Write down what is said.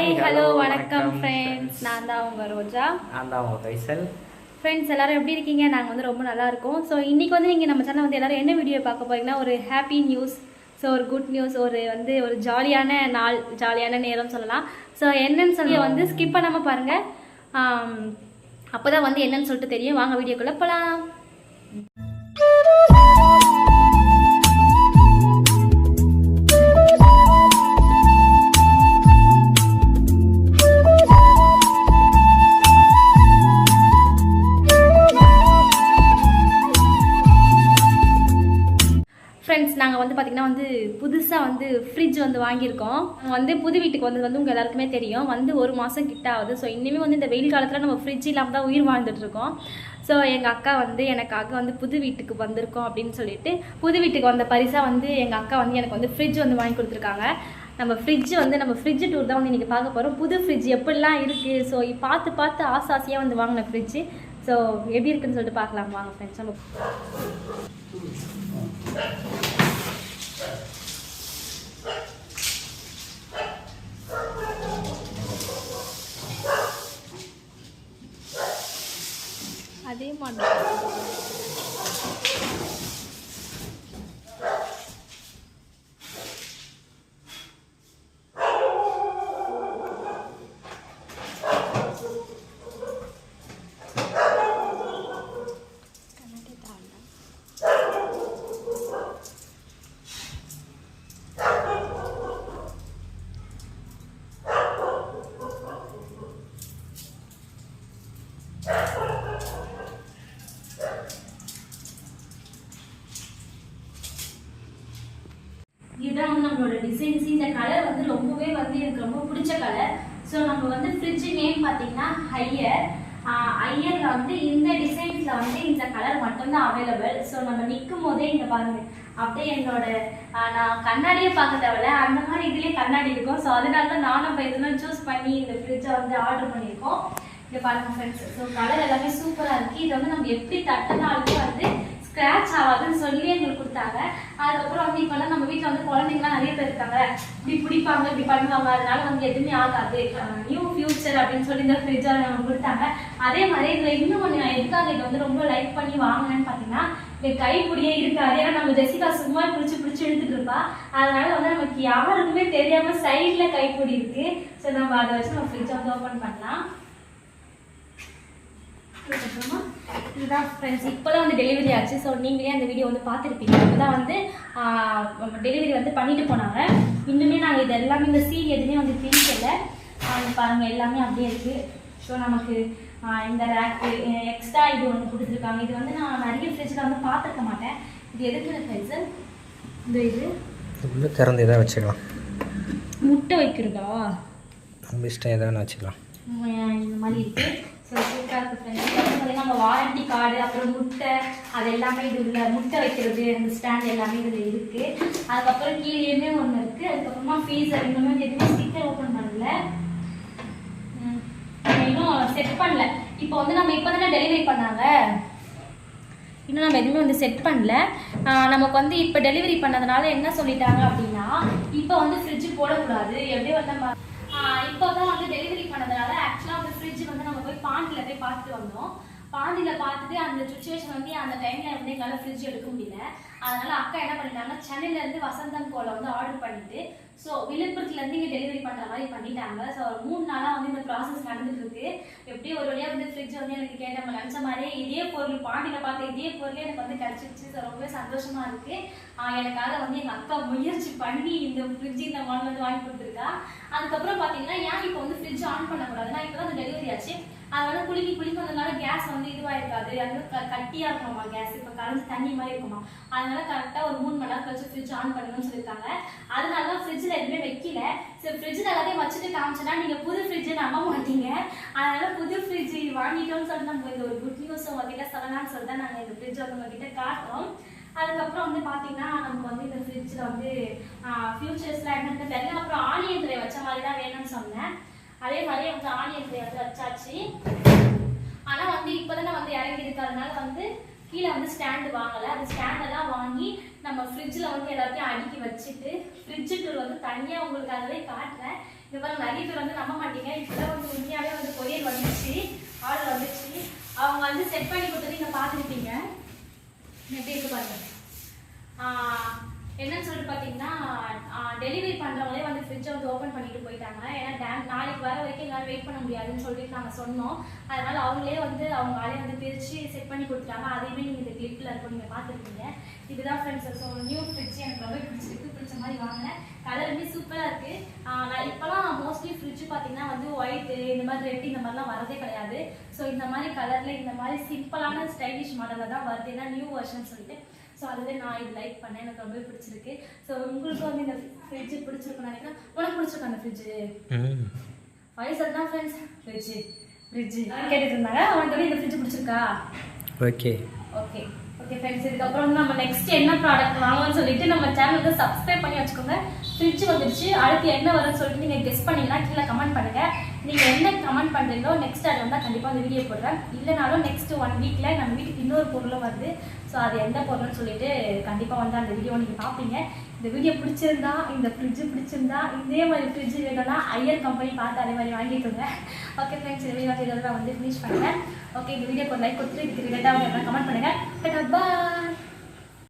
Hi hello வணக்கம் friends. நான் தான் உங்கள் ரோஜா. நான் தான் உங்கள் கைசல். ஃப்ரெண்ட்ஸ் எல்லோரும் எப்படி இருக்கீங்க? நாங்கள் வந்து ரொம்ப நல்லா இருக்கோம். ஸோ இன்றைக்கி வந்து நீங்கள் நம்ம சேனல் வந்து எல்லோரும் என்ன வீடியோ பார்க்க போகிறீங்கன்னா, ஒரு ஹாப்பி நியூஸ், ஸோ ஒரு குட் நியூஸ், ஒரு ஜாலியான நாள், ஜாலியான நேரம் சொல்லலாம். ஸோ என்னன்னு சொல்லி வந்து ஸ்கிப் பண்ணாமல் பாருங்கள். அப்போ தான் வந்து என்னன்னு சொல்லிட்டு தெரியும். வாங்க வீடியோக்குள்ளே போகலாம். ஃப்ரெண்ட்ஸ், நாங்கள் வந்து பார்த்திங்கன்னா வந்து புதுசாக வந்து ஃப்ரிட்ஜ் வந்து வாங்கியிருக்கோம். வந்து புது வீட்டுக்கு வந்து உங்கள் எல்லாருக்குமே தெரியும், வந்து ஒரு மாதம் கிட்ட ஆகுது. ஸோ இன்னுமே வந்து இந்த வெயில் காலத்தில் நம்ம ஃப்ரிட்ஜ் இல்லாமல் தான் உயிர் வாழ்ந்துட்டுருக்கோம். ஸோ எங்கள் அக்கா வந்து எனக்காக வந்து புது வீட்டுக்கு வந்திருக்கோம் அப்படின்னு சொல்லிட்டு, புது வீட்டுக்கு வந்த பரிசாக வந்து எங்கள் அக்கா வந்து எனக்கு வந்து ஃப்ரிட்ஜ் வந்து வாங்கி கொடுத்துருக்காங்க. நம்ம ஃப்ரிட்ஜ் டூர் தான் வந்து இன்றைக்கி பார்க்க போகிறோம். புது ஃப்ரிட்ஜ் எப்படிலாம் இருக்குது, ஸோ பார்த்து ஆசையாக வந்து வாங்கின ஃப்ரிட்ஜு. ஸோ எப்படி இருக்குன்னு சொல்லிட்டு பார்க்கலாம் வாங்க ஃப்ரெண்ட்ஸ். நம்ம அதே மாதிரி இதுதான் வந்து நம்மளோட டிசைன்ஸ். இந்த கலர் வந்து ரொம்பவே வந்து எனக்கு ரொம்ப பிடிச்ச கலர். ஸோ நம்ம வந்து ஃப்ரிட்ஜ் நேம் பார்த்தீங்கன்னா ஹையரில் வந்து இந்த டிசைன்ஸில் வந்து இந்த கலர் மட்டும்தான் அவைலபிள். ஸோ நம்ம நிற்கும் போதே இங்கே பாருங்கள், அப்படியே என்னோட நான் கண்ணாடியே பார்க்க தேவையில்ல, அந்த மாதிரி இதுலேயே கண்ணாடி இருக்கும். ஸோ அதனால தான் நானும் இப்போ இதெல்லாம் சூஸ் பண்ணி இந்த ஃப்ரிட்ஜை வந்து ஆர்டர் பண்ணியிருக்கோம். இங்கே பாருங்கள் ஃப்ரெண்ட்ஸ், ஸோ கலர் எல்லாமே சூப்பராக இருக்குது. இதை வந்து நம்ம எப்படி தட்டினாலுமே வந்து ஸ்க்ராட்ச் ஆகாதுன்னு சொல்லி எங்களுக்கு கொடுத்தாங்க. அதுக்கப்புறம் வந்து இப்போல்லாம் நம்ம வீட்டில் வந்து குழந்தைங்களாம் நிறைய பேர் இருக்காங்க, இப்படி பிடிப்பாங்க, இப்படி பண்ணுவாங்க, அதனால வந்து எதுவுமே ஆகாது, நியூ ஃபியூச்சர் அப்படின்னு சொல்லி இந்த ஃப்ரிட்ஜை நம்ம கொடுத்தாங்க. அதே மாதிரி இதில் இன்னும் கொஞ்சம் எதுக்காக இதை வந்து ரொம்ப லைக் பண்ணி வாங்கினேன்னு பார்த்தீங்கன்னா, இந்த கைப்பிடியே இருக்காது. ஏன்னா நம்ம ஜெசிகா சும்மா பிடிச்சி இழுத்துட்டு இருப்பா. அதனால வந்து நமக்கு யாருக்குமே தெரியாமல் சைடில் கைப்பிடி இருக்கு. ஸோ நம்ம அதை வச்சு நம்ம ஃப்ரிட்ஜை வந்து ஓப்பன் பண்ணலாம். அதுக்கப்புறமா இதுதான் ஃப்ரெண்ட்ஸ், இப்போதான் வந்து டெலிவரி ஆச்சு. ஸோ நீங்களே அந்த வீடியோ வந்து பார்த்துருப்பீங்க. இப்போதான் வந்து டெலிவரி வந்து பண்ணிட்டு போனாங்க. இன்னுமே நாங்கள் இது எல்லாமே இந்த சீல் எதுவுமே வந்து பிரிக்கலை. பாருங்கள், எல்லாமே அப்படியே இருக்குது. ஸோ நமக்கு இந்த ரேக்கு எக்ஸ்ட்ரா இது ஒன்று கொடுத்துருக்காங்க. இது வந்து நான் நிறைய ஃப்ரிட்ஜில் வந்து பார்த்துருக்க மாட்டேன். இது எதுக்கு ஃப்ரெண்ட்ஸு, இந்த இது உள்ளே திறந்து எதாவது வச்சுக்கலாம், முட்டை வைக்கிறதா நம்ம இஷ்டம் எதாவது வச்சுக்கலாம். இந்த மாதிரி இருக்குது. ஸோ சூப்பராக இருக்குது ஃப்ரெண்ட்ஸ். நம்ம வாரண்டி கார்டு, அப்புறம் முட்டை, அது எல்லாமே இது உள்ள முட்டை வைக்கிறது, அந்த ஸ்டாண்ட் எல்லாமே இதில் இருக்குது. அதுக்கப்புறம் கீழேயுமே ஒன்று இருக்குது. அதுக்கப்புறமா ஃப்ரீசர் இன்னுமே எதுவுமே ஸ்டிக்கர் ஓப்பன் பண்ணல, இன்னும் செட் பண்ணல. இப்போ வந்து நம்ம இப்போ தானே டெலிவரி பண்ணாங்க, இன்னும் நம்ம எதுவுமே வந்து செட் பண்ணல. நமக்கு வந்து இப்போ டெலிவரி பண்ணதுனால என்ன சொல்லிட்டாங்க அப்படின்னா, இப்போ வந்து ஃப்ரிட்ஜு போடக்கூடாது. எப்படி வந்து நம்ம இப்போ தான் வந்து டெலிவரி பண்ணதுனால ஆக்சுவலாக வந்து ஃப்ரிட்ஜ் வந்து நம்ம போய் பாண்டியில் போய் பார்த்துட்டு வந்தோம். பாண்டியில் பார்த்துட்டு அந்த சுச்சுவேஷன் வந்து அந்த டைமில் வந்து எங்களால் ஃப்ரிட்ஜ் எடுக்க முடியல. அதனால் அக்கா என்ன பண்ணிட்டாங்க, சென்னையிலேருந்து வசந்தன் கோலை வந்து ஆர்டர் பண்ணிட்டு, ஸோ விழுப்புரத்துலேருந்து இங்கே டெலிவரி பண்ணுற மாதிரி பண்ணிட்டாங்க. ஸோ ஒரு 3 நாளாக வந்து இந்த ப்ராசஸ் நடந்துட்டு இருக்கு. எப்படியும் ஒரு வழியாக வந்து ஃப்ரிட்ஜ் வந்து எனக்கு நம்ம நினச்ச மாதிரியே இதே பொருள், பாண்டியில் பார்த்த இதே பொருளே எனக்கு வந்து கிடச்சிருச்சு. ஸோ ரொம்பவே சந்தோஷமாக இருக்குது. எனக்காக வந்து எங்கள் அக்கா முயற்சி பண்ணி இந்த ஃப்ரிட்ஜ் இந்த மாடல் வந்து வாங்கி கொடுத்துருக்கா. அதுக்கப்புறம் பார்த்தீங்கன்னா, ஏன் இப்போ வந்து ஃப்ரிட்ஜ் ஆன் பண்ணக்கூடாதுன்னா, இப்போ தான் அந்த டெலிவரி ஆச்சு. அதனால குளிக்க வந்ததுனால கேஸ் வந்து இதுவாக இருக்காது, அது கட்டியாக இருக்குமா கேஸ், இப்போ கரைஞ்சி தண்ணி மாதிரி இருக்குமா. அதனால கரெக்டாக ஒரு 3 மணி நேரம் கழிச்சு ஃப்ரிட்ஜ் ஆன் பண்ணணும்னு சொல்லியிருக்காங்க. அதனால தான் ஃப்ரிட்ஜில் எதுவுமே வைக்கல. சரி, ஃப்ரிட்ஜில் எல்லாத்தையும் வச்சுட்டு காமிச்சோன்னா நீங்கள் புது ஃப்ரிட்ஜை நம்ப மாட்டீங்க. அதனால புது ஃப்ரிட்ஜ் வாங்கிட்டோம்னு சொல்லிட்டு நம்ம இந்த ஒரு குட் நியூஸ் உங்ககிட்ட சொல்லலாம்னு சொல்லிட்டு தான் நாங்கள் இந்த ஃப்ரிட்ஜை வந்து உங்ககிட்ட காட்டுறோம். அதுக்கப்புறம் வந்து பார்த்தீங்கன்னா, நமக்கு வந்து இந்த ஃப்ரிட்ஜில் வந்து ஃபியூச்சர்ஸ்லாம் என்னென்னு தெரியல. அப்புறம் ஆனியன் ட்ரே வச்ச மாதிரி தான் வேணும்னு சொன்னேன். அதே மாதிரியே வந்து ஆனியன் ட்ரே வந்து வச்சாச்சு. ஆனால் வந்து இப்போ தானே வந்து இறங்கி இருக்கிறதுனால வந்து கீழே வந்து ஸ்டாண்டு வாங்கலை. அது ஸ்டாண்டெல்லாம் வாங்கி நம்ம ஃப்ரிட்ஜில் வந்து எல்லாத்தையும் அடுக்கி வச்சுட்டு, ஃப்ரிட்ஜு டூர் வந்து தனியாக உங்களுக்கு அதுவே காட்டுறேன். இந்த மாதிரி நிறைய பேர் வந்து நம்ப மாட்டீங்க. இப்போதான் வந்து உண்மையாகவே வந்து கொரியர் வந்துச்சு, ஆர்டர் வந்துச்சு. அவங்க வந்து செட் பண்ணி கொடுத்தது நீங்கள் பார்த்துருப்பீங்க. எப்படி இருக்கு பாருங்க. என்னன்னு சொல்லிட்டு பார்த்தீங்கன்னா டெலிவரி பண்ணுறவங்களே வந்து ஃப்ரிட்ஜை வந்து ஓப்பன் பண்ணிட்டு போயிட்டாங்க. ஏன்னா நாளைக்கு வர வரைக்கும் எங்களால் வெயிட் பண்ண முடியாதுன்னு சொல்லிட்டு நாங்கள் சொன்னோம். அதனால அவங்களே வந்து அவங்க ஆளே வந்து பிரித்து செட் பண்ணி கொடுத்துட்டாங்க. அதையுமே நீங்கள் இந்த கிளிப்பில் இருக்கும், நீங்கள் பார்த்துருக்கீங்க. இதுதான் ஃப்ரெண்ட்ஸ். ஸோ நியூ ஃப்ரிட்ஜ் எனக்கு ரொம்ப பிடிச்ச மாதிரி வாங்கினேன். கலருமே சூப்பராக இருக்குது. நான் இப்போலாம் மோஸ்ட்லி ஃப்ரிட்ஜ் பார்த்தீங்கன்னா வந்து ஒயிட்டு இந்த மாதிரி ரெட் இந்த மாதிரிலாம் வரதே கிடையாது. ஸோ இந்த மாதிரி கலரில் இந்த மாதிரி சிம்பிளான ஸ்டைலிஷ் மாடலில் தான் வருது. ஏன்னா நியூ வெர்ஷன் சொல்லிட்டு. ஸோ அதுவே நான் இது லைக் பண்ணேன், எனக்கு ரொம்ப பிடிச்சிருக்கு. ஸோ உங்களுக்கு வந்து இந்த ஃப்ரிட்ஜு பிடிச்சிருக்குன்னு நினைக்கிறேன். உனக்கு பிடிச்சிருக்கா அந்த ஃப்ரிட்ஜு? வயசு தான் ஃப்ரெண்ட்ஸ். ஃப்ரிட்ஜு கேட்டுட்டு இருந்தாங்க. அவனுக்கு வந்து இந்த ஃப்ரிட்ஜ் பிடிச்சிருக்கா? Okay okay okay friends. இதுக்கப்புறம் நம்ம நெக்ஸ்ட் என்ன ப்ராடக்ட் வாங்கணும்னு சொல்லிட்டு நம்ம சேனலுக்கு சப்ஸ்கிரைப் பண்ணி வச்சுக்கோங்க. ஃப்ரிட்ஜ் வந்துடுச்சு. அடுத்து என்ன வரும்னு சொல்லிட்டு நீங்கள் கெஸ் பண்ணிங்கன்னா கீழே கமெண்ட் பண்ணுங்கள். நீங்கள் என்ன கமெண்ட் பண்ணுறீங்களோ நெக்ஸ்ட் அது வந்தால் கண்டிப்பாக அந்த வீடியோ போடுறேன். இல்லைனாலும் நெக்ஸ்ட் 1 வீக்கில் நம்ம வீட்டுக்கு இன்னொரு பொருளும் வருது. ஸோ அது எந்த பொருள்னு சொல்லிட்டு கண்டிப்பாக வந்து அந்த வீடியோ நீங்கள் பார்ப்பீங்க. இந்த வீடியோ பிடிச்சிருந்தா, இந்த ஃப்ரிட்ஜு பிடிச்சிருந்தா, இதே மாதிரி ஃப்ரிட்ஜ் வேணும்னா ஐயர் கம்பெனி பார்த்து அதே மாதிரி வாங்கிக்கோங்க. ஓகே ஃப்ரெண்ட்ஸ், இந்த வீடியோ நான் வந்து ஃபினிஷ் பண்ணுறேன். ஓகே, இந்த வீடியோக்கு ஒரு லைக் கொடுத்துட்டு இதுக்கு ரிலேட்டாக கமெண்ட் பண்ணுங்கள். பாய்.